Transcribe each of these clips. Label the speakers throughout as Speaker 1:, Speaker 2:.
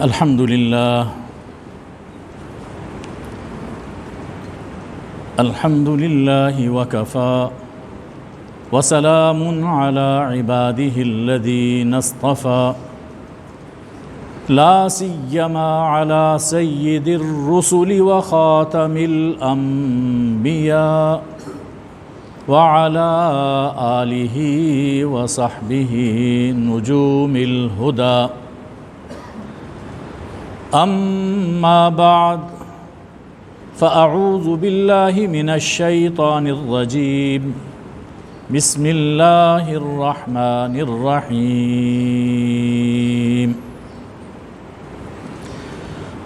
Speaker 1: الحمد لله وكفى وسلام على عباده الذين اصطفى لا سيما على سيد الرسل وخاتم الأنبياء وعلى آله وصحبه نجوم الهدى أما بعد فأعوذ بالله من الشيطان الرجيم بسم الله الرحمن الرحيم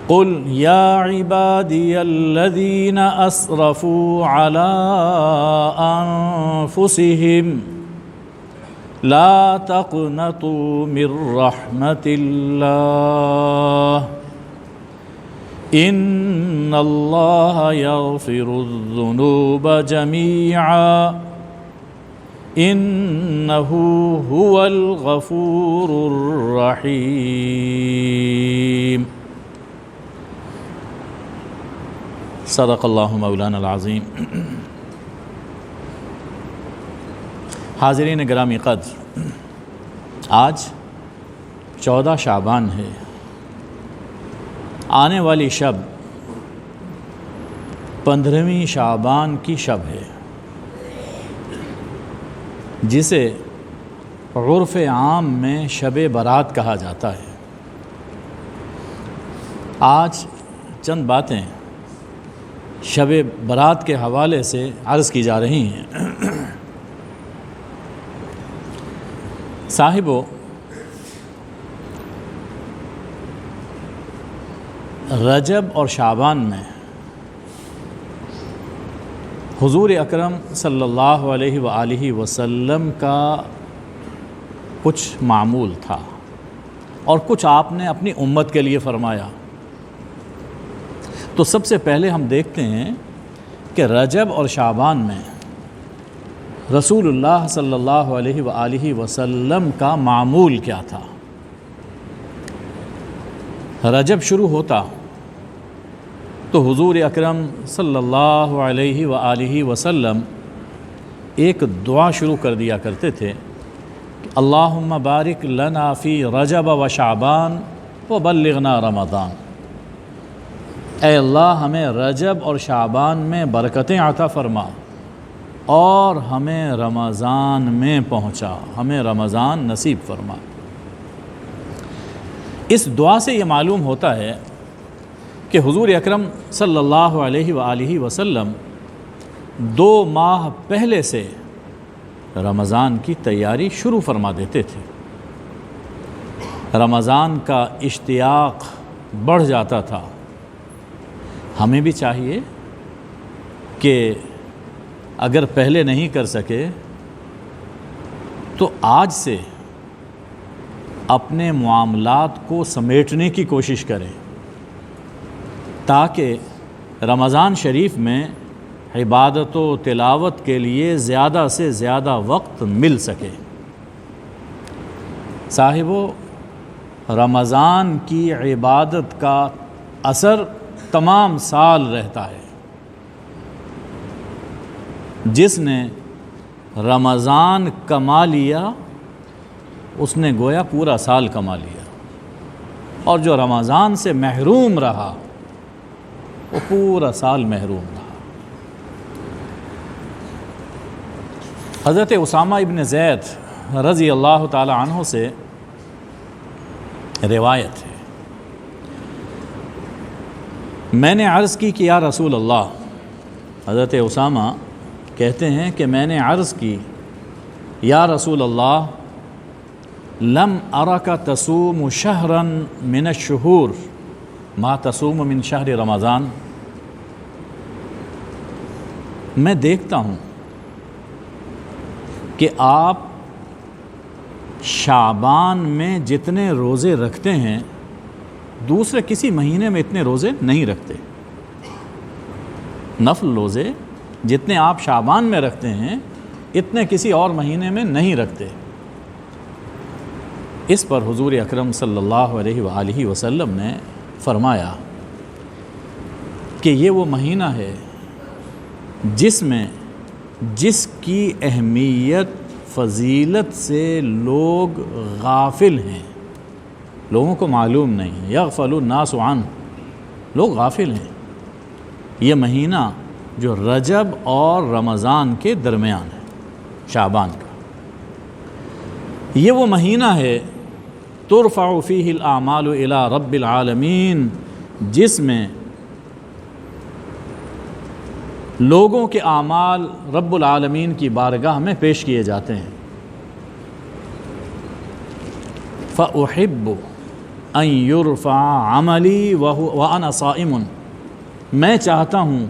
Speaker 1: قل يا عبادي الذين أسرفوا على أنفسهم لا تقنطوا من رحمة الله إن الله يغفر الذنوب جميعا إنه هو الغفور الرحيم صدق اللہ مولانا العظیم۔ حاضرین گرامی قدر، آج 14 شعبان ہے۔ آنے والی شب 15ویں شعبان کی شب ہے، جسے عرف عام میں شب برات کہا جاتا ہے۔ آج چند باتیں شب برات کے حوالے سے عرض کی جا رہی ہیں۔ صاحبو، رجب اور شعبان میں حضور اکرم صلی اللہ علیہ وآلہ وسلم کا کچھ معمول تھا اور کچھ آپ نے اپنی امت کے لیے فرمایا۔ تو سب سے پہلے ہم دیکھتے ہیں کہ رجب اور شعبان میں رسول اللہ صلی اللہ علیہ وآلہ وسلم کا معمول کیا تھا۔ رجب شروع ہوتا تو حضور اکرم صلی اللہ علیہ وآلہ وسلم ایک دعا شروع کر دیا کرتے تھے کہ اللہم بارک لنا فی رجب و شعبان وبلغنا رمضان۔ اے اللہ، ہمیں رجب اور شعبان میں برکتیں عطا فرما اور ہمیں رمضان میں پہنچا، ہمیں رمضان نصیب فرما۔ اس دعا سے یہ معلوم ہوتا ہے کہ حضور اکرم صلی اللہ علیہ وآلہ وسلم 2 ماہ پہلے سے رمضان کی تیاری شروع فرما دیتے تھے۔ رمضان کا اشتیاق بڑھ جاتا تھا۔ ہمیں بھی چاہیے کہ اگر پہلے نہیں کر سکے تو آج سے اپنے معاملات کو سمیٹنے کی کوشش کریں، تاکہ رمضان شریف میں عبادت و تلاوت کے لیے زیادہ سے زیادہ وقت مل سکے۔ صاحبو، رمضان کی عبادت کا اثر تمام سال رہتا ہے۔ جس نے رمضان کما لیا اس نے گویا پورا سال کما لیا، اور جو رمضان سے محروم رہا وہ پورا سال محروم رہا۔ حضرت اسامہ ابن زید رضی اللہ تعالی عنہ سے روایت ہے، میں نے عرض کی کہ یا رسول اللہ، حضرت اسامہ کہتے ہیں کہ میں نے عرض کی یا رسول اللہ، لم ارک تصوم شہرا من الشہور ما تصوم من شہر رمضان۔ میں دیکھتا ہوں کہ آپ شعبان میں جتنے روزے رکھتے ہیں دوسرے کسی مہینے میں اتنے روزے نہیں رکھتے۔ نفل روزے جتنے آپ شعبان میں رکھتے ہیں اتنے کسی اور مہینے میں نہیں رکھتے۔ اس پر حضور اکرم صلی اللہ علیہ وآلہ وسلم نے فرمایا کہ یہ وہ مہینہ ہے جس کی اہمیت فضیلت سے لوگ غافل ہیں، لوگوں کو معلوم نہیں، یغفل الناس عنہ، لوگ غافل ہیں۔ یہ مہینہ جو رجب اور رمضان کے درمیان ہے، شعبان کا، یہ وہ مہینہ ہے ترفع فیہ الاعمال الی رب العالمین، جس میں لوگوں کے اعمال رب العالمین کی بارگاہ میں پیش کیے جاتے ہیں۔ فأحب ان یرفع عملی وانا صائم، میں چاہتا ہوں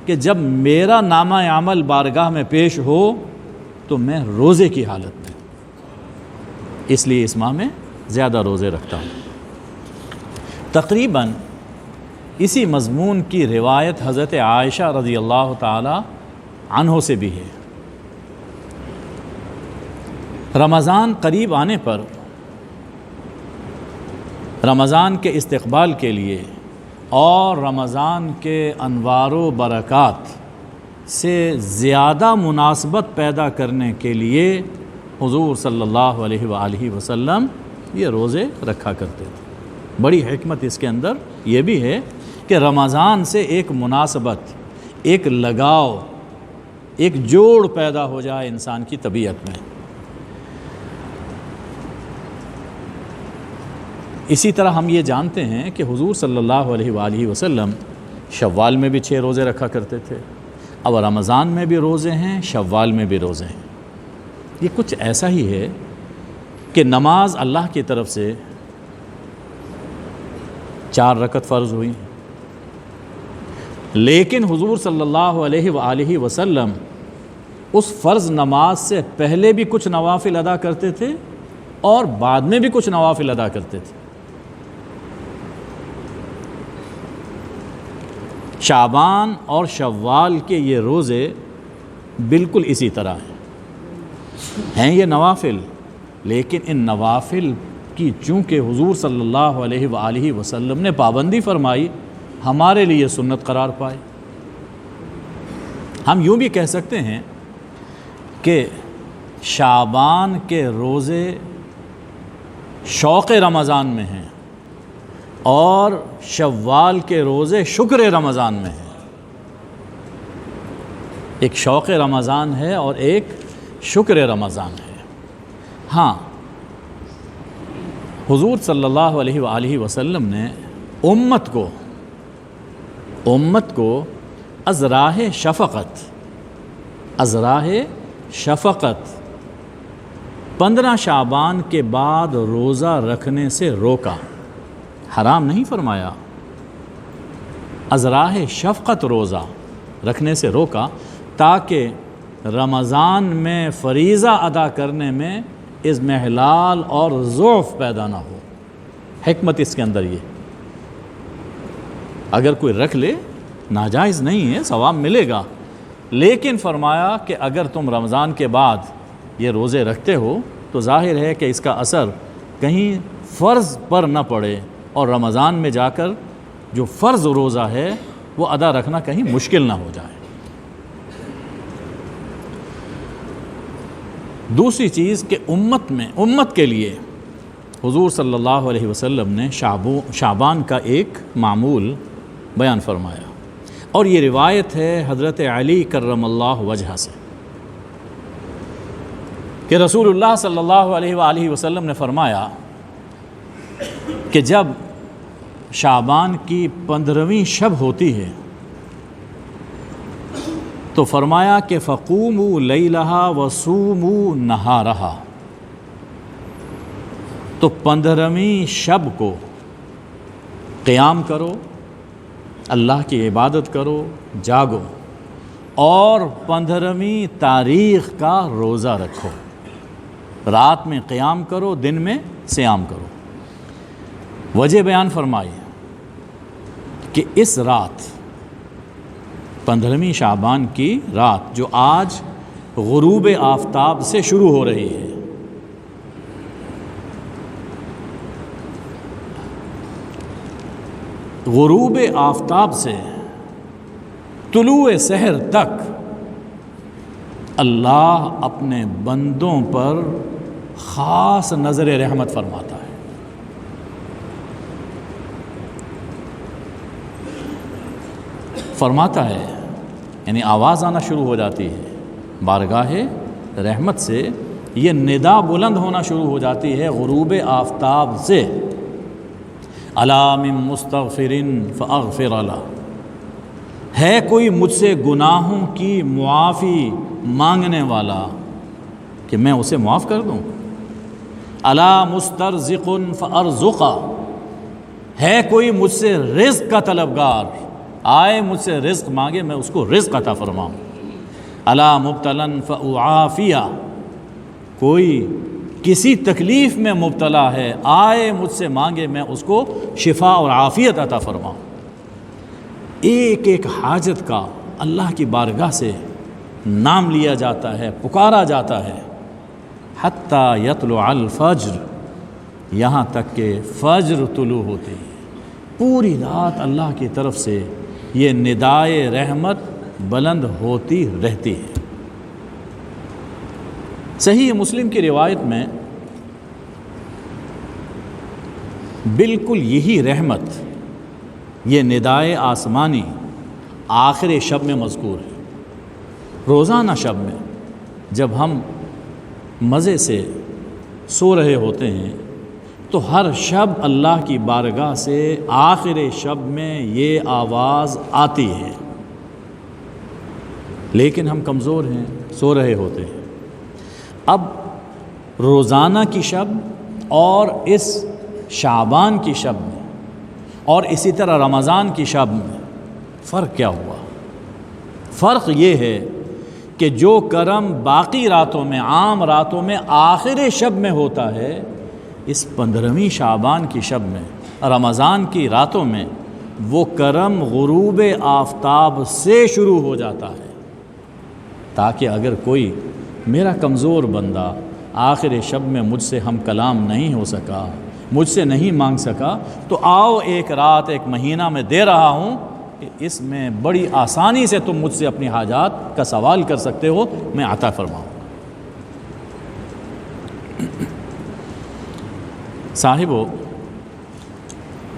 Speaker 1: کہ جب میرا نامہ عمل بارگاہ میں پیش ہو تو میں روزے کی حالت میں، اس لیے اس ماہ میں زیادہ روزے رکھتا ہوں۔ تقریباً اسی مضمون کی روایت حضرت عائشہ رضی اللہ تعالی عنہ سے بھی ہے۔ رمضان قریب آنے پر رمضان کے استقبال کے لیے اور رمضان کے انوار و برکات سے زیادہ مناسبت پیدا کرنے کے لیے حضور صلی اللہ علیہ وآلہ وسلم یہ روزے رکھا کرتے تھے۔ بڑی حکمت اس کے اندر یہ بھی ہے کہ رمضان سے ایک مناسبت، ایک لگاؤ، ایک جوڑ پیدا ہو جائے انسان کی طبیعت میں۔ اسی طرح ہم یہ جانتے ہیں کہ حضور صلی اللہ علیہ وآلہ وسلم شوال میں بھی 6 روزے رکھا کرتے تھے، اب رمضان میں بھی روزے ہیں، شوال میں بھی روزے ہیں۔ یہ کچھ ایسا ہی ہے کہ نماز اللہ کی طرف سے 4 رکعت فرض ہوئی، لیکن حضور صلی اللہ علیہ وآلہ وسلم اس فرض نماز سے پہلے بھی کچھ نوافل ادا کرتے تھے اور بعد میں بھی کچھ نوافل ادا کرتے تھے۔ شعبان اور شوال کے یہ روزے بالکل اسی طرح ہیں یہ نوافل، لیکن ان نوافل کی چونکہ حضور صلی اللہ علیہ وآلہ وسلم نے پابندی فرمائی، ہمارے لیے سنت قرار پائے۔ ہم یوں بھی کہہ سکتے ہیں کہ شعبان کے روزے شوق رمضان میں ہیں اور شوال کے روزے شکر رمضان میں ہیں۔ ایک شوق رمضان ہے اور ایک شکر رمضان ہے۔ ہاں، حضور صلی اللہ علیہ وآلہ وسلم نے امت کو از راہ شفقت 15 شعبان کے بعد روزہ رکھنے سے روکا، حرام نہیں فرمایا، از راہ شفقت روزہ رکھنے سے روکا تاکہ رمضان میں فریضہ ادا کرنے میں اضمحلال اور ضعف پیدا نہ ہو۔ حکمت اس کے اندر یہ، اگر کوئی رکھ لے ناجائز نہیں ہے، ثواب ملے گا، لیکن فرمایا کہ اگر تم رمضان کے بعد یہ روزے رکھتے ہو تو ظاہر ہے کہ اس کا اثر کہیں فرض پر نہ پڑے اور رمضان میں جا کر جو فرض روزہ ہے وہ ادا رکھنا کہیں مشکل نہ ہو جائے۔ دوسری چیز کہ امت کے لیے حضور صلی اللہ علیہ وسلم نے شعبان کا ایک معمول بیان فرمایا، اور یہ روایت ہے حضرت علی کرم اللہ وجہہ سے کہ رسول اللہ صلی اللہ علیہ وآلہ وسلم نے فرمایا کہ جب شعبان کی 15ویں شب ہوتی ہے تو فرمایا کہ فقوموا لیلہا وصوموا نہارہا، تو 15ویں شب کو قیام کرو، اللہ کی عبادت کرو، جاگو، اور 15ویں تاریخ کا روزہ رکھو، رات میں قیام کرو، دن میں صیام کرو۔ وجہ بیان فرمائی کہ اس رات 15ویں شعبان کی رات جو آج غروب آفتاب سے شروع ہو رہی ہے، غروب آفتاب سے طلوع سحر تک اللہ اپنے بندوں پر خاص نظر رحمت فرماتا ہے۔ فرماتا ہے یعنی آواز آنا شروع ہو جاتی ہے بارگاہ رحمت سے، یہ ندا بلند ہونا شروع ہو جاتی ہے غروب آفتاب سے، الا من مستغفر فاغفر له، ہے کوئی مجھ سے گناہوں کی معافی مانگنے والا کہ میں اسے معاف کر دوں، الا مسترزق فارزقه، ہے کوئی مجھ سے رزق کا طلبگار، آئے مجھ سے رزق مانگے میں اس کو رزق عطا فرماؤں، الا مبتلا فاعافیہ، کوئی کسی تکلیف میں مبتلا ہے آئے مجھ سے مانگے میں اس کو شفا اور عافیت عطا فرماؤں۔ ایک ایک حاجت کا اللہ کی بارگاہ سے نام لیا جاتا ہے، پکارا جاتا ہے، حتیٰ یطلع الفجر، یہاں تک کہ فجر طلوع ہوتے ہیں، پوری رات اللہ کی طرف سے یہ ندائے رحمت بلند ہوتی رہتی ہے۔ صحیح مسلم کی روایت میں بالکل یہی رحمت، یہ ندائے آسمانی آخر شب میں مذکور ہے۔ روزانہ شب میں جب ہم مزے سے سو رہے ہوتے ہیں تو ہر شب اللہ کی بارگاہ سے آخر شب میں یہ آواز آتی ہے، لیکن ہم کمزور ہیں، سو رہے ہوتے ہیں۔ اب روزانہ کی شب اور اس شعبان کی شب میں اور اسی طرح رمضان کی شب میں فرق کیا ہوا؟ فرق یہ ہے کہ جو کرم باقی راتوں میں، عام راتوں میں آخر شب میں ہوتا ہے، اس 15ویں شعبان کی شب میں، رمضان کی راتوں میں وہ کرم غروب آفتاب سے شروع ہو جاتا ہے، تاکہ اگر کوئی میرا کمزور بندہ آخر شب میں مجھ سے ہم کلام نہیں ہو سکا، مجھ سے نہیں مانگ سکا، تو آؤ ایک رات ایک مہینہ میں دے رہا ہوں کہ اس میں بڑی آسانی سے تم مجھ سے اپنی حاجات کا سوال کر سکتے ہو، میں عطا فرماؤں۔ صاحبو،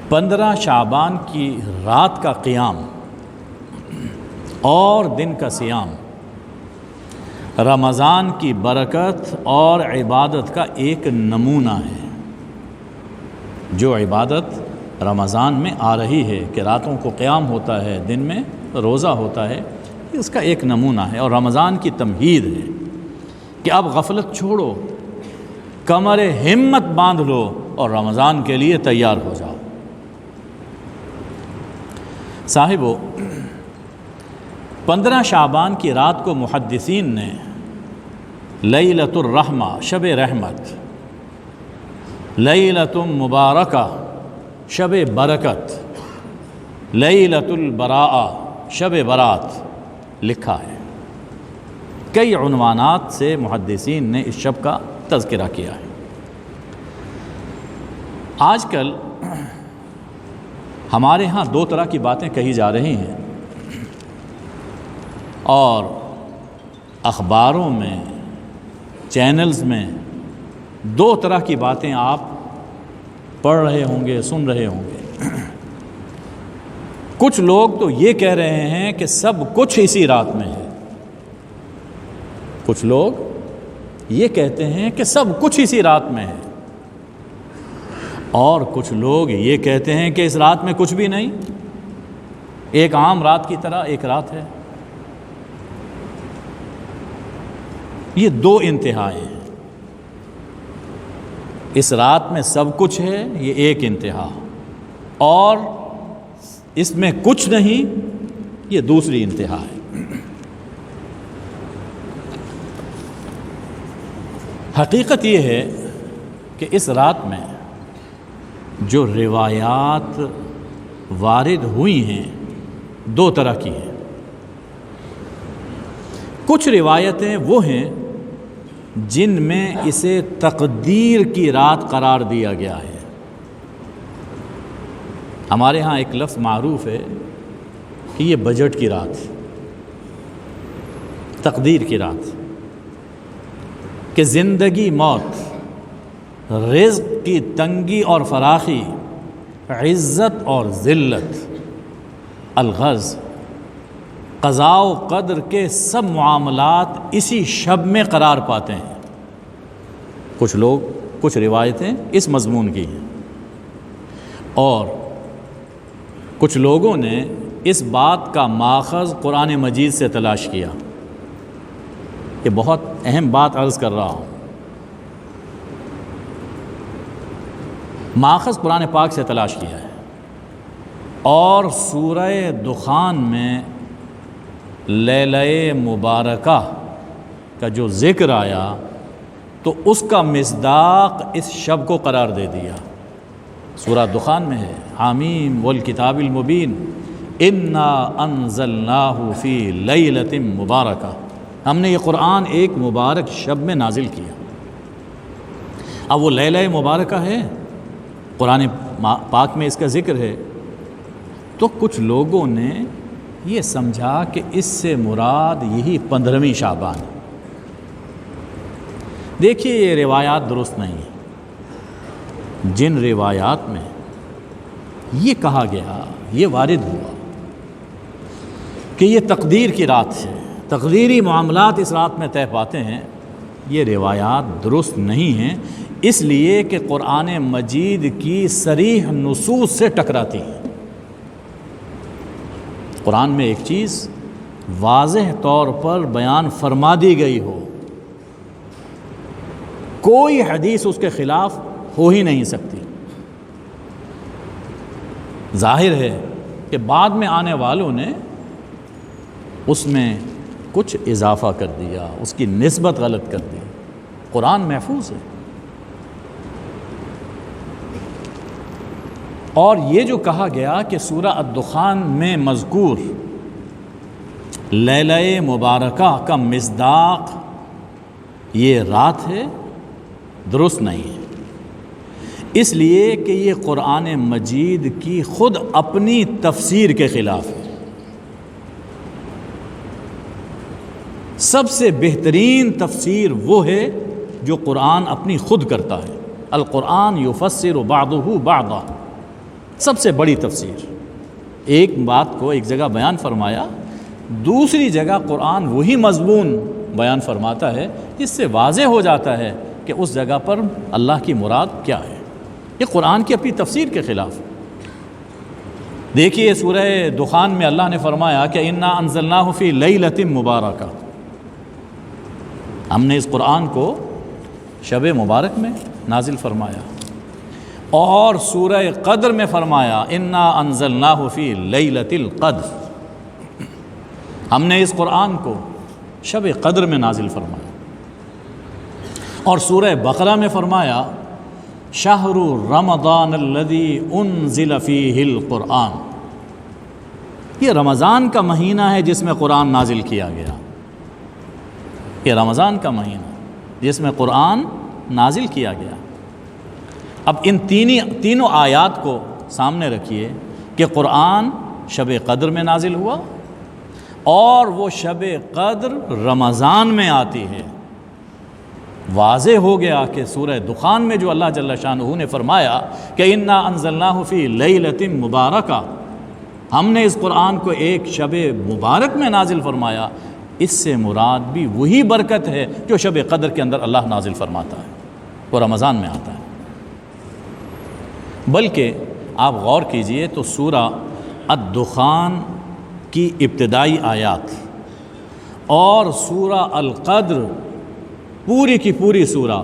Speaker 1: 15 شعبان کی رات کا قیام اور دن کا سیام رمضان کی برکت اور عبادت کا ایک نمونہ ہے۔ جو عبادت رمضان میں آ رہی ہے کہ راتوں کو قیام ہوتا ہے، دن میں روزہ ہوتا ہے، اس کا ایک نمونہ ہے اور رمضان کی تمہید ہے کہ اب غفلت چھوڑو، کمر ہمت باندھ لو اور رمضان کے لیے تیار ہو جاؤ۔ صاحبو، 15 شعبان کی رات کو محدثین نے لیلۃ الرحمہ، شب رحمت، لیلۃ مبارکہ، شب برکت، لیلۃ البراءہ، شب برات لکھا ہے۔ کئی عنوانات سے محدثین نے اس شب کا تذکرہ کیا ہے۔ آج کل ہمارے ہاں 2 طرح کی باتیں کہی جا رہی ہیں، اور اخباروں میں، چینلز میں 2 طرح کی باتیں آپ پڑھ رہے ہوں گے، سن رہے ہوں گے۔ کچھ لوگ تو یہ کہہ رہے ہیں کہ سب کچھ اسی رات میں ہے، کچھ لوگ یہ کہتے ہیں کہ سب کچھ اسی رات میں ہے، اور کچھ لوگ یہ کہتے ہیں کہ اس رات میں کچھ بھی نہیں، ایک عام رات کی طرح ایک رات ہے۔ یہ 2 انتہائیں ہیں۔ اس رات میں سب کچھ ہے، یہ ایک انتہا، اور اس میں کچھ نہیں، یہ دوسری انتہا ہے۔ حقیقت یہ ہے کہ اس رات میں جو روایات وارد ہوئی ہیں 2 طرح کی ہیں۔ کچھ روایتیں وہ ہیں جن میں اسے تقدیر کی رات قرار دیا گیا ہے۔ ہمارے ہاں ایک لفظ معروف ہے کہ یہ بجٹ کی رات، تقدیر کی رات، کہ زندگی موت، رزق کی تنگی اور فراخی، عزت اور ذلت، الغرض قضاء و قدر کے سب معاملات اسی شب میں قرار پاتے ہیں۔ کچھ روایتیں اس مضمون کی ہیں، اور کچھ لوگوں نے اس بات کا ماخذ قرآن مجید سے تلاش کیا۔ یہ بہت اہم بات عرض کر رہا ہوں، ماخذ قرآن پاک سے تلاش کیا ہے، اور سورہ دخان میں لیلہ مبارکہ کا جو ذکر آیا تو اس کا مصداق اس شب کو قرار دے دیا۔ سورہ دخان میں ہے، حامیم والکتاب المبین انا انزلناہ فی لیلۃ مبارکہ، ہم نے یہ قرآن ایک مبارک شب میں نازل کیا۔ اب وہ لیلہ مبارکہ ہے، قرآن پاک میں اس کا ذکر ہے، تو کچھ لوگوں نے یہ سمجھا کہ اس سے مراد یہی 15ویں شعبان ہے۔ دیکھیے یہ روایات درست نہیں ہیں۔ جن روایات میں یہ کہا گیا، یہ وارد ہوا کہ یہ تقدیر کی رات ہے، تقدیری معاملات اس رات میں طے پاتے ہیں، یہ روایات درست نہیں ہیں، اس لیے کہ قرآن مجید کی صریح نصوص سے ٹکراتی ہیں۔ قرآن میں ایک چیز واضح طور پر بیان فرما دی گئی ہو، کوئی حدیث اس کے خلاف ہو ہی نہیں سکتی۔ ظاہر ہے کہ بعد میں آنے والوں نے اس میں کچھ اضافہ کر دیا، اس کی نسبت غلط کر دی۔ قرآن محفوظ ہے، اور یہ جو کہا گیا کہ سورہ الدخان میں مذکور لیلہ مبارکہ کا مصداق یہ رات ہے، درست نہیں ہے، اس لیے کہ یہ قرآن مجید کی خود اپنی تفسیر کے خلاف ہے۔ سب سے بہترین تفسیر وہ ہے جو قرآن اپنی خود کرتا ہے، القرآن یفسر بعضہ بعضا، سب سے بڑی تفسیر۔ ایک بات کو ایک جگہ بیان فرمایا، دوسری جگہ قرآن وہی مضمون بیان فرماتا ہے، جس سے واضح ہو جاتا ہے کہ اس جگہ پر اللہ کی مراد کیا ہے۔ یہ قرآن کی اپنی تفسیر کے خلاف۔ دیکھیے سورہ دخان میں اللہ نے فرمایا کہ انا انزلناہ فی لیلۃ مبارکہ، ہم نے اس قرآن کو شب مبارک میں نازل فرمایا، اور سورہ قدر میں فرمایا انا انزلناہ فی لیلۃ القدر، ہم نے اس قرآن کو شب قدر میں نازل فرمایا، اور سورہ بقرہ میں فرمایا شہر رمضان الذی انزل فیہ القرآن، یہ رمضان کا مہینہ ہے جس میں قرآن نازل کیا گیا، یہ رمضان کا مہینہ جس میں قرآن نازل کیا گیا۔ اب ان تینوں آیات کو سامنے رکھیے کہ قرآن شب قدر میں نازل ہوا، اور وہ شب قدر رمضان میں آتی ہے۔ واضح ہو گیا کہ سورہ دخان میں جو اللہ جل شانہ نے فرمایا کہ انا انزلناہ فی لیلۃ مبارکہ، ہم نے اس قرآن کو ایک شب مبارک میں نازل فرمایا، اس سے مراد بھی وہی برکت ہے جو شب قدر کے اندر اللہ نازل فرماتا ہے، وہ رمضان میں آتا ہے۔ بلکہ آپ غور کیجئے تو سورہ الدخان کی ابتدائی آیات اور سورہ القدر پوری کی پوری سورہ،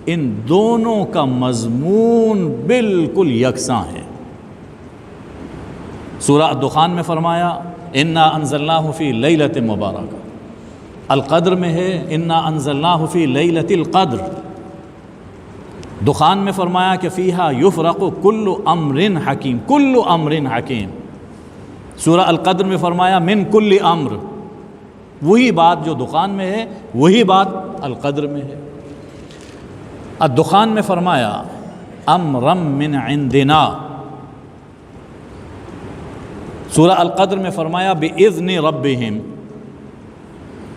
Speaker 1: ان دونوں کا مضمون بالکل یکساں ہے۔ سورہ الدخان میں فرمایا انا انزلناہ فی لیلۃ مبارکہ، القدر میں ہے انا انزلناہ فی لیلۃ القدر، دخان میں فرمایا کہ فیہا یفرق کل امر حکیم، کل امر حکیم، سورہ القدر میں فرمایا من کل امر، وہی بات جو دخان میں ہے وہی بات القدر میں ہے۔ الدخان میں فرمایا امرا من عندنا، سورہ القدر میں فرمایا بِإِذْنِ رَبِّهِمْ،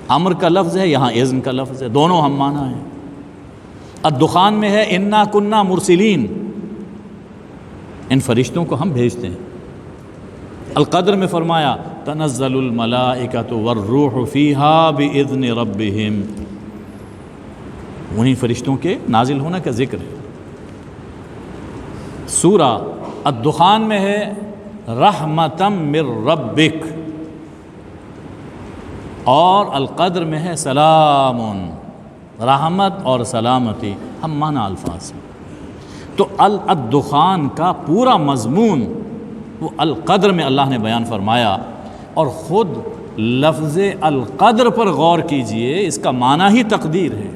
Speaker 1: امر کا لفظ ہے، یہاں اذن کا لفظ ہے، دونوں ہم معنی ہیں۔ الدخان میں ہے اِنَّا كُنَّا مُرْسِلِينَ، ان فرشتوں کو ہم بھیجتے ہیں۔ القدر میں فرمایا تنزل الملائکۃ والروح فیہا بِإِذْنِ رَبِّهِمْ، انہی فرشتوں کے نازل ہونے کا ذکر ہے۔ سورہ الدخان میں ہے رحمتم من ربک، اور القدر میں ہے سلام، رحمت اور سلامتی ہم معنی الفاظ ہیں۔ تو الدخان کا پورا مضمون وہ القدر میں اللہ نے بیان فرمایا، اور خود لفظ القدر پر غور کیجئے، اس کا معنی ہی تقدیر ہے۔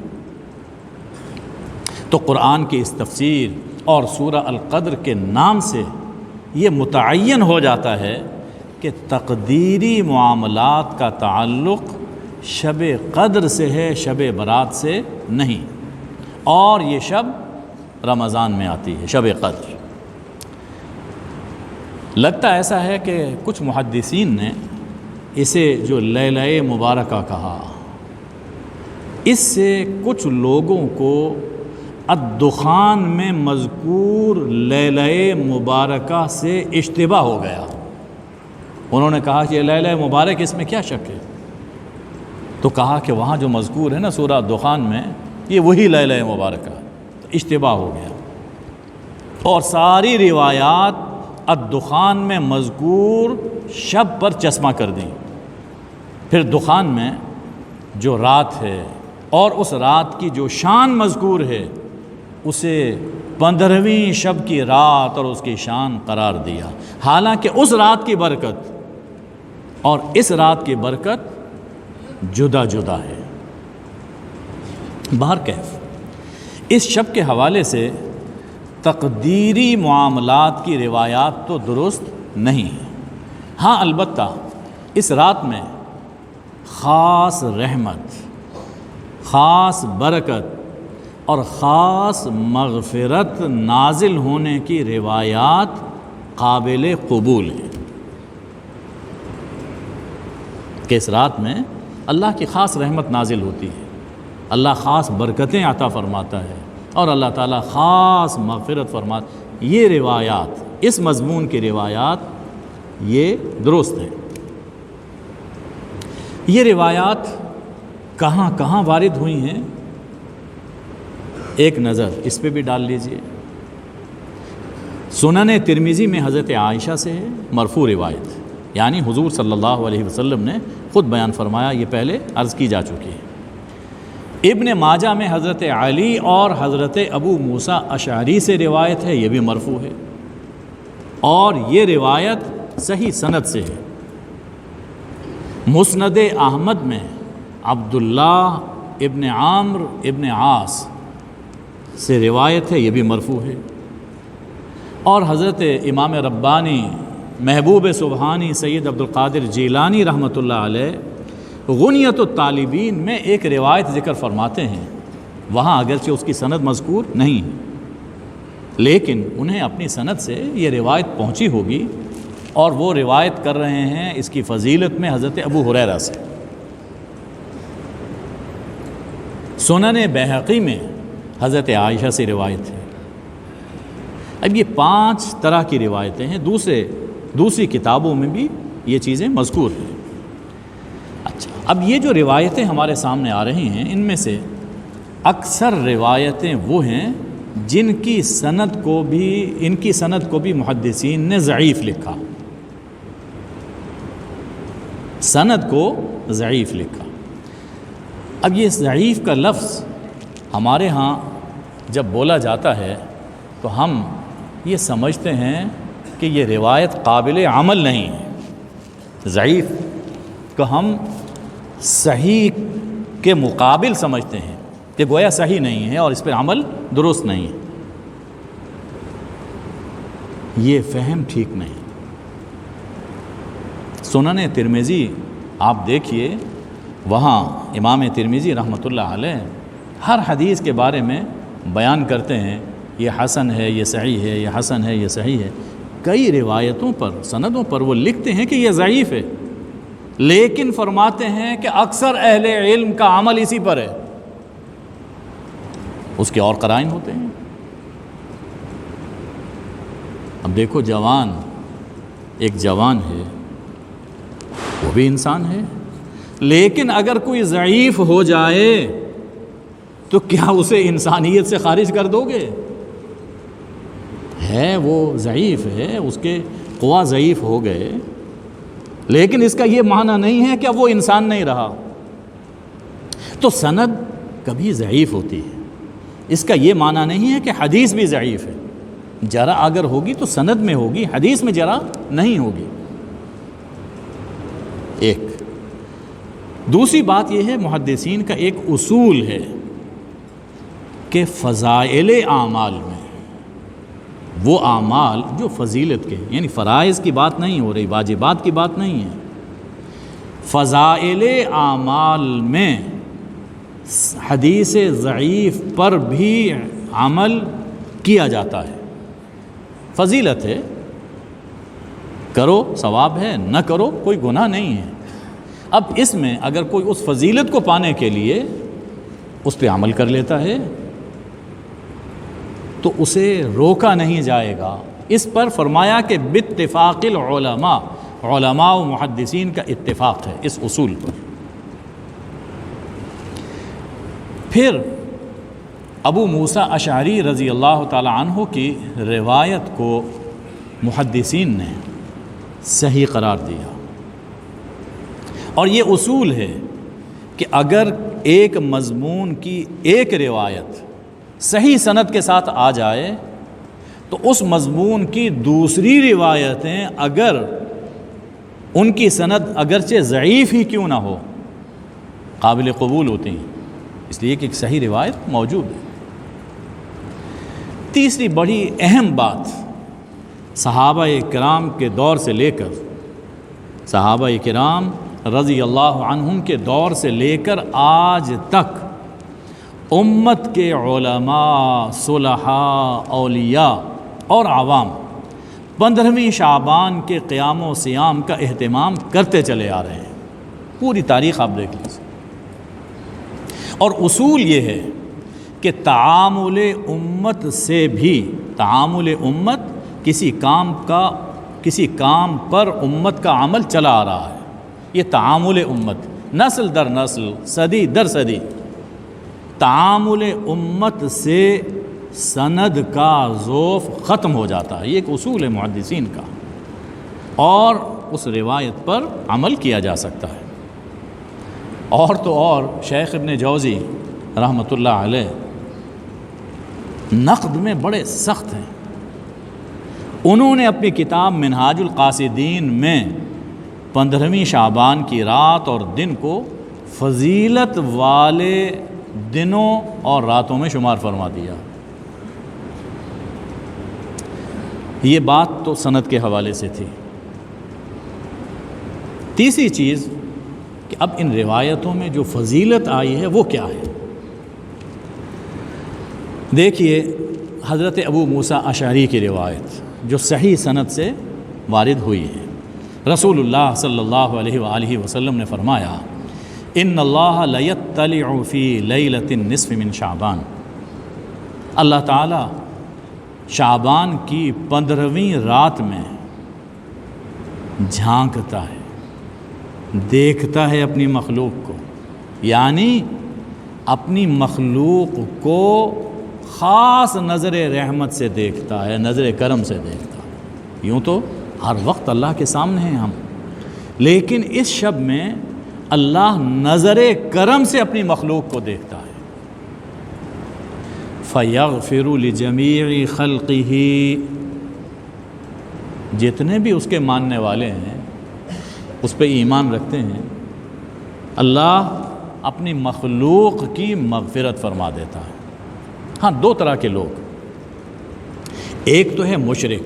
Speaker 1: تو قرآن کی اس تفسیر اور سورہ القدر کے نام سے یہ متعین ہو جاتا ہے کہ تقدیری معاملات کا تعلق شب قدر سے ہے، شب برات سے نہیں، اور یہ شب رمضان میں آتی ہے، شب قدر۔ لگتا ایسا ہے کہ کچھ محدثین نے اسے جو لیلہ مبارکہ کہا، اس سے کچھ لوگوں کو الدخان میں مذکور لیلہ مبارکہ سے اشتباہ ہو گیا۔ انہوں نے کہا کہ یہ لیلہ مبارک، اس میں کیا شک ہے؟ تو کہا کہ وہاں جو مذکور ہے نا سورہ الدخان میں، یہ وہی لیلہ مبارکہ، تو اشتباہ ہو گیا، اور ساری روایات الدخان میں مذکور شب پر چشمہ کر دیں۔ پھر دخان میں جو رات ہے اور اس رات کی جو شان مذکور ہے، اسے 15ویں شب کی رات اور اس کی شان قرار دیا، حالانکہ اس رات کی برکت اور اس رات کی برکت جدا جدا ہے۔ بہرکیف اس شب کے حوالے سے تقدیری معاملات کی روایات تو درست نہیں ہیں۔ ہاں البتہ اس رات میں خاص رحمت، خاص برکت اور خاص مغفرت نازل ہونے کی روایات قابل قبول ہیں، کہ اس رات میں اللہ کی خاص رحمت نازل ہوتی ہے، اللہ خاص برکتیں عطا فرماتا ہے، اور اللہ تعالیٰ خاص مغفرت فرماتا۔ یہ روایات، اس مضمون کی روایات یہ درست ہے۔ یہ روایات کہاں کہاں وارد ہوئی ہیں، ایک نظر اس پہ بھی ڈال لیجئے۔ سنن ترمذی میں حضرت عائشہ سے ہے مرفوع روایت، یعنی حضور صلی اللہ علیہ وسلم نے خود بیان فرمایا، یہ پہلے عرض کی جا چکی ہے۔ ابن ماجہ میں حضرت علی اور حضرت ابو موسیٰ اشعری سے روایت ہے، یہ بھی مرفوع ہے، اور یہ روایت صحیح سند سے ہے۔ مسند احمد میں عبداللہ ابن عامر ابن عاص سے روایت ہے، یہ بھی مرفوع ہے، اور حضرت امام ربانی محبوب سبحانی سید عبدالقادر جیلانی رحمۃ اللہ علیہ غنیت الطالبین میں ایک روایت ذکر فرماتے ہیں، وہاں اگرچہ اس کی سند مذکور نہیں ہے، لیکن انہیں اپنی سند سے یہ روایت پہنچی ہوگی، اور وہ روایت کر رہے ہیں اس کی فضیلت میں حضرت ابو ہریرہ سے۔ سنن بہقی میں حضرت عائشہ سے روایت ہے۔ اب یہ 5 طرح کی روایتیں ہیں، دوسری کتابوں میں بھی یہ چیزیں مذکور ہیں۔ اچھا، اب یہ جو روایتیں ہمارے سامنے آ رہی ہیں، ان میں سے اکثر روایتیں وہ ہیں ان کی سند کو بھی محدثین نے ضعیف لکھا، سند کو ضعیف لکھا۔ اب یہ ضعیف کا لفظ ہمارے ہاں جب بولا جاتا ہے تو ہم یہ سمجھتے ہیں کہ یہ روایت قابل عمل نہیں ہے۔ ضعیف کو ہم صحیح کے مقابل سمجھتے ہیں کہ گویا صحیح نہیں ہے اور اس پر عمل درست نہیں ہے۔ یہ فہم ٹھیک نہیں۔ سنن ترمذی آپ دیکھیے، وہاں امام ترمذی رحمۃ اللہ علیہ ہر حدیث کے بارے میں بیان کرتے ہیں، یہ حسن ہے، یہ صحیح ہے، یہ حسن ہے، یہ صحیح ہے۔ کئی روایتوں پر سندوں پر وہ لکھتے ہیں کہ یہ ضعیف ہے، لیکن فرماتے ہیں کہ اکثر اہل علم کا عمل اسی پر ہے، اس کے اور قرائن ہوتے ہیں۔ اب دیکھو جوان، ایک جوان ہے، وہ بھی انسان ہے، لیکن اگر کوئی ضعیف ہو جائے تو کیا اسے انسانیت سے خارج کر دو گے؟ ہے وہ ضعیف ہے، اس کے قوا ضعیف ہو گئے، لیکن اس کا یہ معنی نہیں ہے کہ وہ انسان نہیں رہا۔ تو سند کبھی ضعیف ہوتی ہے، اس کا یہ معنی نہیں ہے کہ حدیث بھی ضعیف ہے، جرح اگر ہوگی تو سند میں ہوگی، حدیث میں جرح نہیں ہوگی۔ ایک دوسری بات یہ ہے، محدثین کا ایک اصول ہے کہ فضائل اعمال میں وہ اعمال جو فضیلت کے، یعنی فرائض کی بات نہیں ہو رہی، واجبات کی بات نہیں ہے، فضائل اعمال میں حدیث ضعیف پر بھی عمل کیا جاتا ہے۔ فضیلت ہے، کرو ثواب ہے، نہ کرو کوئی گناہ نہیں ہے۔ اب اس میں اگر کوئی اس فضیلت کو پانے کے لیے اس پہ عمل کر لیتا ہے تو اسے روکا نہیں جائے گا۔ اس پر فرمایا کہ باتفاق العلماء، علماء و محدثین کا اتفاق ہے اس اصول پر۔ پھر ابو موسیٰ اشعری رضی اللہ تعالی عنہ کی روایت کو محدثین نے صحیح قرار دیا، اور یہ اصول ہے کہ اگر ایک مضمون کی ایک روایت صحیح سند کے ساتھ آ جائے تو اس مضمون کی دوسری روایتیں اگر ان کی سند اگرچہ ضعیف ہی کیوں نہ ہو قابل قبول ہوتی ہیں، اس لیے کہ ایک صحیح روایت موجود ہے۔ تیسری بڑی اہم بات، صحابہ کرام کے دور سے لے کر، صحابہ کرام رضی اللہ عنہم کے دور سے لے کر آج تک امت کے علماء، صلحاء، اولیاء اور عوام 15ویں شعبان کے قیام و صیام کا اہتمام کرتے چلے آ رہے ہیں۔ پوری تاریخ آپ دیکھ لیجیے، اور اصول یہ ہے کہ تعامل امت سے بھی، تعامل امت کسی کام پر امت کا عمل چلا آ رہا ہے، یہ تعامل امت نسل در نسل، صدی در صدی، تعامل امت سے سند کا ذوف ختم ہو جاتا ہے۔ یہ ایک اصول ہے محدثین کا، اور اس روایت پر عمل کیا جا سکتا ہے۔ اور تو اور شیخ ابن جوزی رحمۃ اللہ علیہ نقد میں بڑے سخت ہیں۔ انہوں نے اپنی کتاب منہاج القاصدین میں 15ویں شعبان کی رات اور دن کو فضیلت والے دنوں اور راتوں میں شمار فرما دیا۔ یہ بات تو سند کے حوالے سے تھی۔ تیسری چیز کہ اب ان روایتوں میں جو فضیلت آئی ہے وہ کیا ہے؟ دیکھیے، حضرت ابو موسیٰ اشعری کی روایت جو صحیح سند سے وارد ہوئی ہے، رسول اللہ صلی اللہ علیہ وآلہ وسلم نے فرمایا، ان اللہ لیطلع فی لیلۃ النصف من شعبان، اللہ تعالیٰ شعبان کی 15ویں رات میں جھانکتا ہے، دیکھتا ہے اپنی مخلوق کو، یعنی اپنی مخلوق کو خاص نظر رحمت سے دیکھتا ہے، نظر کرم سے دیکھتا ہے۔ یوں تو ہر وقت اللہ کے سامنے ہیں ہم، لیکن اس شب میں اللہ نظر کرم سے اپنی مخلوق کو دیکھتا ہے۔ فَيَغْفِرُ لِجَمِيعِ خَلْقِهِ، جتنے بھی اس کے ماننے والے ہیں، اس پہ ایمان رکھتے ہیں، اللہ اپنی مخلوق کی مغفرت فرما دیتا ہے۔ ہاں، دو طرح کے لوگ، ایک تو ہے مشرک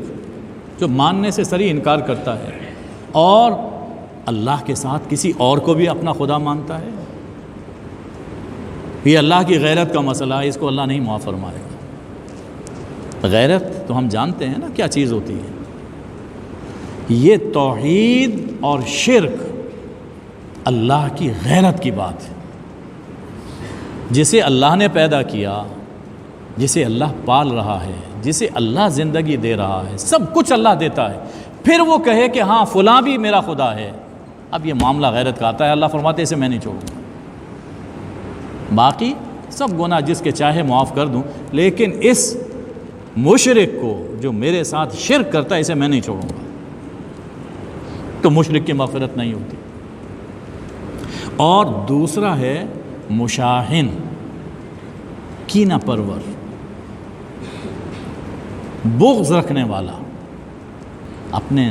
Speaker 1: جو ماننے سے سری انکار کرتا ہے اور اللہ کے ساتھ کسی اور کو بھی اپنا خدا مانتا ہے، یہ اللہ کی غیرت کا مسئلہ ہے، اس کو اللہ نہیں معاف فرمائے گا۔ غیرت تو ہم جانتے ہیں نا کیا چیز ہوتی ہے، یہ توحید اور شرک اللہ کی غیرت کی بات ہے۔ جسے اللہ نے پیدا کیا، جسے اللہ پال رہا ہے، جسے اللہ زندگی دے رہا ہے، سب کچھ اللہ دیتا ہے، پھر وہ کہے کہ ہاں فلاں بھی میرا خدا ہے، اب یہ معاملہ غیرت کا آتا ہے۔ اللہ فرماتے اسے میں نہیں چھوڑوں گا، باقی سب گناہ جس کے چاہے معاف کر دوں، لیکن اس مشرک کو جو میرے ساتھ شرک کرتا ہے اسے میں نہیں چھوڑوں گا۔ تو مشرک کی مغفرت نہیں ہوتی۔ اور دوسرا ہے مشاحن، کینہ پرور، بغض رکھنے والا، اپنے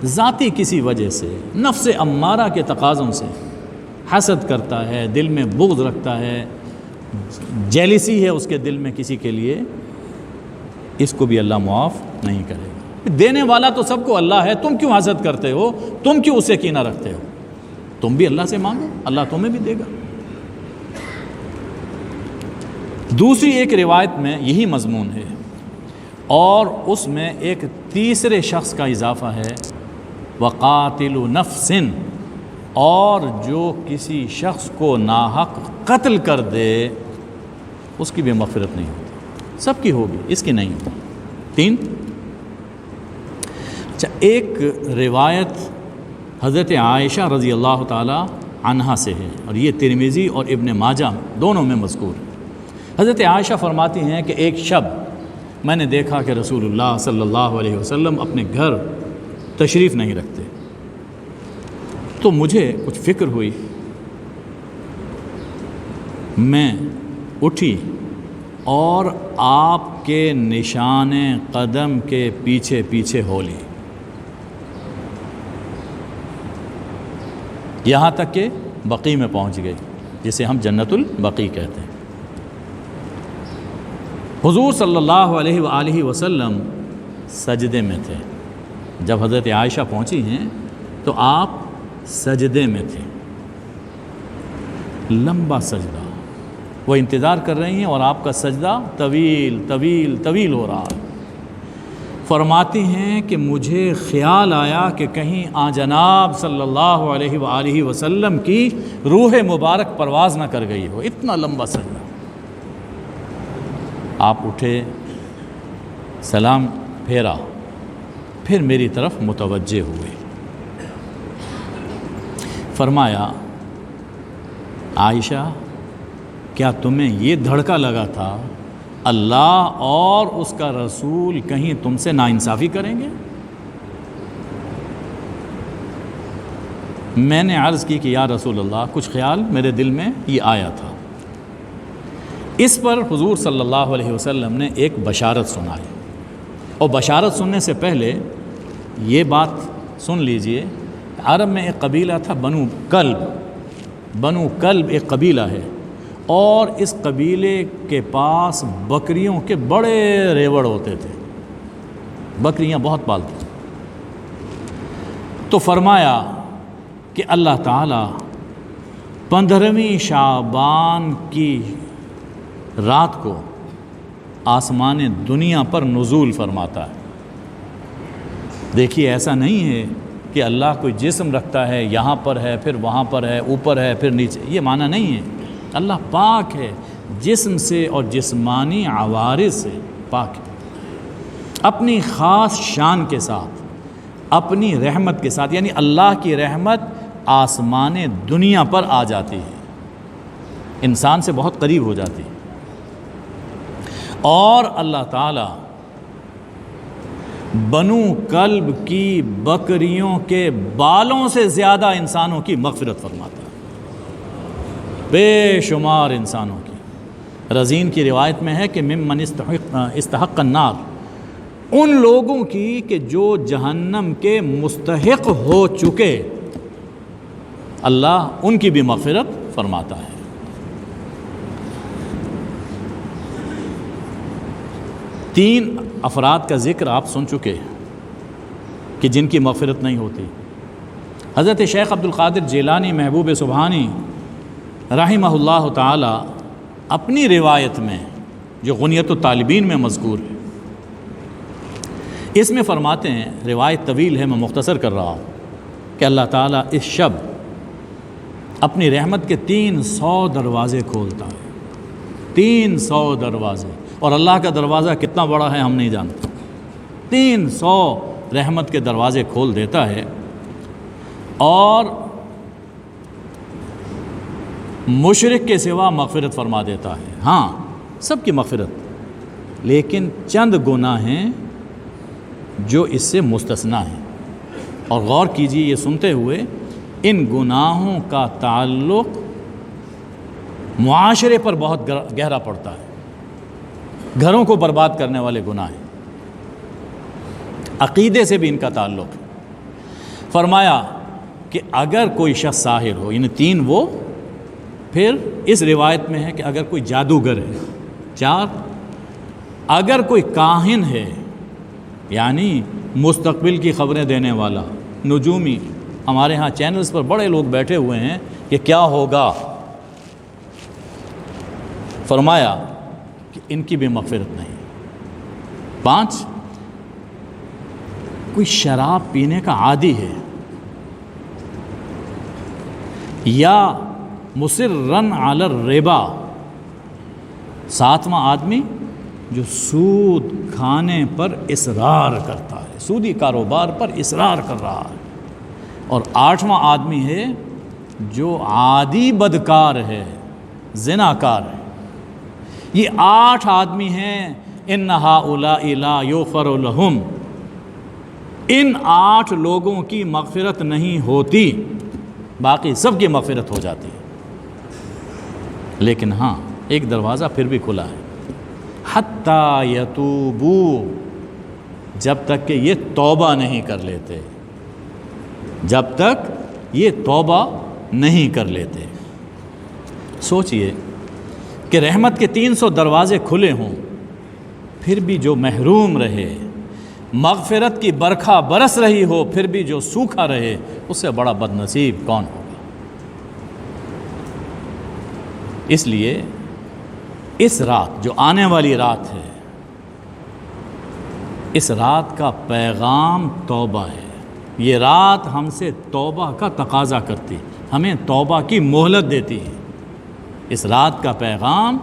Speaker 1: ذاتی کسی وجہ سے، نفس امارہ کے تقاضوں سے حسد کرتا ہے، دل میں بغض رکھتا ہے، جیلسی ہے اس کے دل میں کسی کے لیے، اس کو بھی اللہ معاف نہیں کرے گا۔ دینے والا تو سب کو اللہ ہے، تم کیوں حسد کرتے ہو؟ تم کیوں اسے کینہ رکھتے ہو؟ تم بھی اللہ سے مانگو، اللہ تمہیں بھی دے گا۔ دوسری ایک روایت میں یہی مضمون ہے، اور اس میں ایک تیسرے شخص کا اضافہ ہے، وقاتل نفس، اور جو کسی شخص کو ناحق قتل کر دے اس کی بھی مغفرت نہیں ہوتی۔ سب کی ہوگی، اس کی نہیں ہوتی۔ 3۔ اچھا، ایک روایت حضرت عائشہ رضی اللہ تعالی عنہا سے ہے، اور یہ ترمذی اور ابن ماجہ دونوں میں مذکور ہے۔ حضرت عائشہ فرماتی ہیں کہ ایک شب میں نے دیکھا کہ رسول اللہ صلی اللہ علیہ وسلم اپنے گھر تشریف نہیں رکھتے، تو مجھے کچھ فکر ہوئی، میں اٹھی اور آپ کے نشان قدم کے پیچھے پیچھے ہو لی، یہاں تک کہ بقی میں پہنچ گئی، جسے ہم جنت البقیع کہتے ہیں۔ حضور صلی اللہ علیہ وآلہ وسلم سجدے میں تھے۔ جب حضرت عائشہ پہنچی ہیں تو آپ سجدے میں تھے، لمبا سجدہ، وہ انتظار کر رہی ہیں اور آپ کا سجدہ طویل طویل طویل ہو رہا ہے۔ فرماتی ہیں کہ مجھے خیال آیا کہ کہیں جناب صلی اللہ علیہ وآلہ وسلم کی روح مبارک پرواز نہ کر گئی ہو، اتنا لمبا سجدہ۔ آپ اٹھے، سلام پھیرا، پھر میری طرف متوجہ ہوئے، فرمایا عائشہ کیا تمہیں یہ دھڑکا لگا تھا اللہ اور اس کا رسول کہیں تم سے ناانصافی کریں گے؟ میں نے عرض کی کہ یا رسول اللہ کچھ خیال میرے دل میں یہ آیا تھا۔ اس پر حضور صلی اللہ علیہ وسلم نے ایک بشارت سنائی، اور بشارت سننے سے پہلے یہ بات سن لیجئے، عرب میں ایک قبیلہ تھا بنو کلب ایک قبیلہ ہے، اور اس قبیلے کے پاس بکریوں کے بڑے ریوڑ ہوتے تھے، بکریاں بہت پالتے تھے۔ تو فرمایا کہ اللہ تعالیٰ 15ویں شعبان کی رات کو آسمان دنیا پر نزول فرماتا ہے۔ دیکھیے ایسا نہیں ہے کہ اللہ کوئی جسم رکھتا ہے، یہاں پر ہے پھر وہاں پر ہے، اوپر ہے پھر نیچے، یہ معنی نہیں ہے۔ اللہ پاک ہے، جسم سے اور جسمانی عوارض سے پاک ہے، اپنی خاص شان کے ساتھ، اپنی رحمت کے ساتھ، یعنی اللہ کی رحمت آسمان دنیا پر آ جاتی ہے، انسان سے بہت قریب ہو جاتی ہے، اور اللہ تعالیٰ بنو کلب کی بکریوں کے بالوں سے زیادہ انسانوں کی مغفرت فرماتا ہے، بے شمار انسانوں کی۔ رزین کی روایت میں ہے کہ ممن استحق النار، ان لوگوں کی کہ جو جہنم کے مستحق ہو چکے، اللہ ان کی بھی مغفرت فرماتا ہے۔ تین افراد کا ذکر آپ سن چکے کہ جن کی مغفرت نہیں ہوتی۔ حضرت شیخ عبد القادر جیلانی محبوب سبحانی رحمہ اللہ تعالی اپنی روایت میں جو غنیت الطالبین میں مذکور ہے، اس میں فرماتے ہیں، روایت طویل ہے میں مختصر کر رہا ہوں، کہ اللہ تعالیٰ اس شب اپنی رحمت کے 300 دروازے کھولتا ہے، 300 دروازے، اور اللہ کا دروازہ کتنا بڑا ہے ہم نہیں جانتے، 300 رحمت کے دروازے کھول دیتا ہے، اور مشرک کے سوا مغفرت فرما دیتا ہے۔ ہاں سب کی مغفرت، لیکن چند گناہ ہیں جو اس سے مستثنا ہیں، اور غور کیجیے یہ سنتے ہوئے، ان گناہوں کا تعلق معاشرے پر بہت گہرا پڑتا ہے، گھروں کو برباد کرنے والے گناہ ہیں، عقیدے سے بھی ان کا تعلق ہے۔ فرمایا کہ اگر کوئی شخص ساحر ہو، یعنی 3 وہ، پھر اس روایت میں ہے کہ اگر کوئی جادوگر ہے، 4 اگر کوئی کاہن ہے، یعنی مستقبل کی خبریں دینے والا، نجومی، ہمارے ہاں چینلز پر بڑے لوگ بیٹھے ہوئے ہیں کہ کیا ہوگا، فرمایا کہ ان کی بھی مغفرت نہیں۔ 5 کوئی شراب پینے کا عادی ہے، یا مصرن علی الربا، 7واں آدمی جو سود کھانے پر اصرار کرتا ہے، سودی کاروبار پر اصرار کر رہا ہے، اور 8واں آدمی ہے جو عادی بدکار ہے، زناکار ہے۔ یہ 8 آدمی ہیں، ان ہؤلاء لا یغفر لہم، ان 8 لوگوں کی مغفرت نہیں ہوتی، باقی سب کی مغفرت ہو جاتی ہے۔ لیکن ہاں ایک دروازہ پھر بھی کھلا ہے، حتی یتوبوا، جب تک کہ یہ توبہ نہیں کر لیتے، جب تک یہ توبہ نہیں کر لیتے۔ سوچئے کہ رحمت کے 300 دروازے کھلے ہوں، پھر بھی جو محروم رہے، مغفرت کی برکھا برس رہی ہو، پھر بھی جو سوکھا رہے، اس سے بڑا بد نصیب کون ہوگا؟ اس لیے اس رات جو آنے والی رات ہے، اس رات کا پیغام توبہ ہے۔ یہ رات ہم سے توبہ کا تقاضا کرتی، ہمیں توبہ کی مہلت دیتی ہے۔ اس رات کا پیغام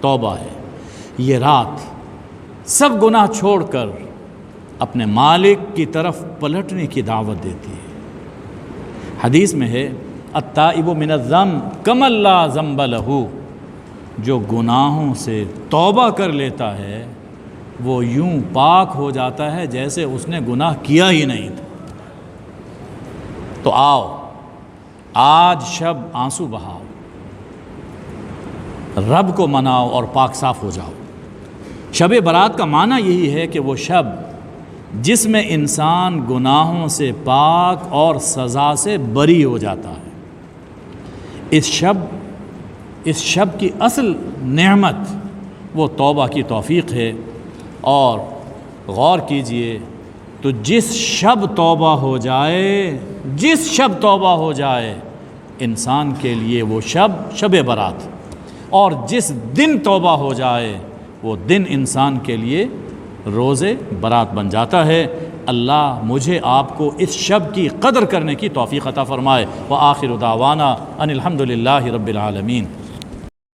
Speaker 1: توبہ ہے۔ یہ رات سب گناہ چھوڑ کر اپنے مالک کی طرف پلٹنے کی دعوت دیتی ہے۔ حدیث میں ہے، التائب من الذنب کمن لا ذنب لہ، جو گناہوں سے توبہ کر لیتا ہے وہ یوں پاک ہو جاتا ہے جیسے اس نے گناہ کیا ہی نہیں تھا۔ تو آؤ آج شب آنسو بہاؤ، رب کو مناؤ اور پاک صاف ہو جاؤ۔ شب برات کا معنی یہی ہے کہ وہ شب جس میں انسان گناہوں سے پاک اور سزا سے بری ہو جاتا ہے۔ اس شب کی اصل نعمت وہ توبہ کی توفیق ہے، اور غور کیجئے تو جس شب توبہ ہو جائے انسان کے لیے وہ شب برات، اور جس دن توبہ ہو جائے وہ دن انسان کے لیے روز برات بن جاتا ہے۔ اللہ مجھے آپ کو اس شب کی قدر کرنے کی توفیق عطا فرمائے۔ وآخر دعوانا ان الحمد للہ رب العالمین۔